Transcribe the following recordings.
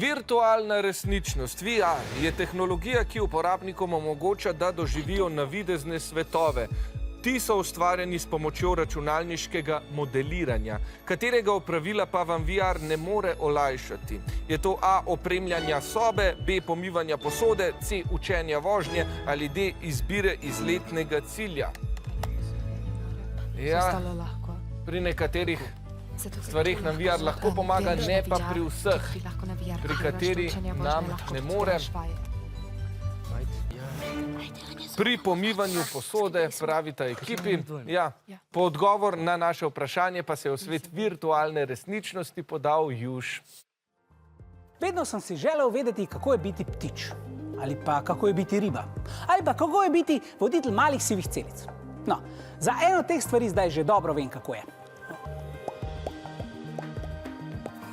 Virtualna resničnost, VR, je tehnologija, ki uporabnikom omogoča, da doživijo navidezne svetove. Ti so ustvarjeni s pomočjo računalniškega modeliranja, katerega opravila pa vam VR ne more olajšati. Je to A. opremljanja sobe, B. pomivanja posode, C. učenja vožnje ali D. izbire izletnega cilja. Ja, pri nekaterih stvarih nam VR lahko pomaga, ne pa pri vseh, pri kateri nam ne more. Pri pomivanju posode, pravita ekipi. Ja, po odgovor na naše vprašanje pa se je v svet virtualne resničnosti podal Juš. Vedno sem si želel vedeti, kako je biti ptič. Ali pa kako je biti riba. Ali pa kako je biti voditelj malih sivih celic. No, za eno od teh stvari zdaj že dobro vem, kako je.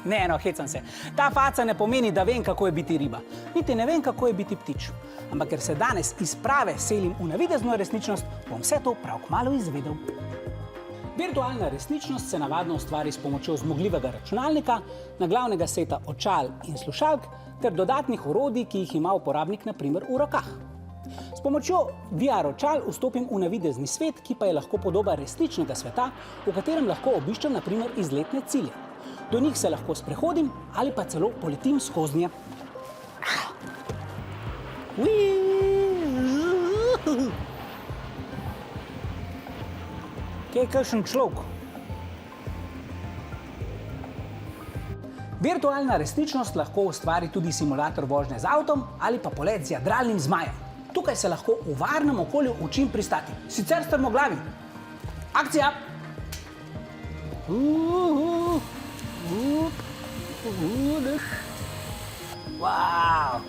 Ne, no, hecam se. Ta faca ne pomeni, da vem, kako je biti riba. Niti ne vem, kako je biti ptič. Ampak ker se danes iz prave selim v navidezno resničnost, bom vse to prav kmalu izvedel. Virtualna resničnost se navadno ustvari s pomočjo zmogljivega računalnika, naglavnega seta očal in slušalk ter dodatnih orodij, ki jih ima uporabnik na primer v rokah. S pomočjo VR očal vstopim v navidezni svet, ki pa je lahko podoba resničnega sveta, v katerem lahko obiščem na primer izletne cilje. Do njih se lahko sprehodim ali pa celo poletim skoznje. Kje je kakšen človek? Virtualna resničnost lahko ustvari tudi simulator vožnje z avtom ali pa polet z jadralnim zmajem. Tukaj se lahko v varnem okolju učim pristati, sicer strmoglavim. Akcija! Wow!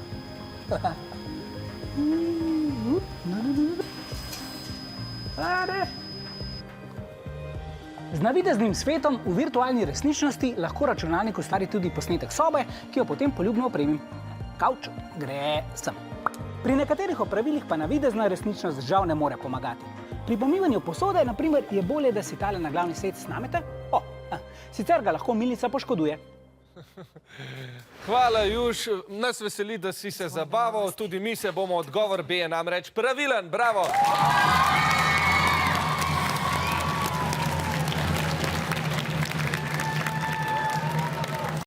Z navideznim svetom v virtualni resničnosti lahko računalnik ustvari tudi posnetek sobe, ki jo potem poljubno opremim. Kavč gre sem. Pri nekaterih opravilih pa navidezna resničnost žal ne more pomagati. Pri pomivanju posode, na primer, je bolje, da si tale na glavni set snamete. Sicer ga lahko milnica poškoduje. Hvala, Juš. Nas veseli, da si se zabaval. Tudi mi se bomo. Odgovor B je namreč pravilen. Bravo!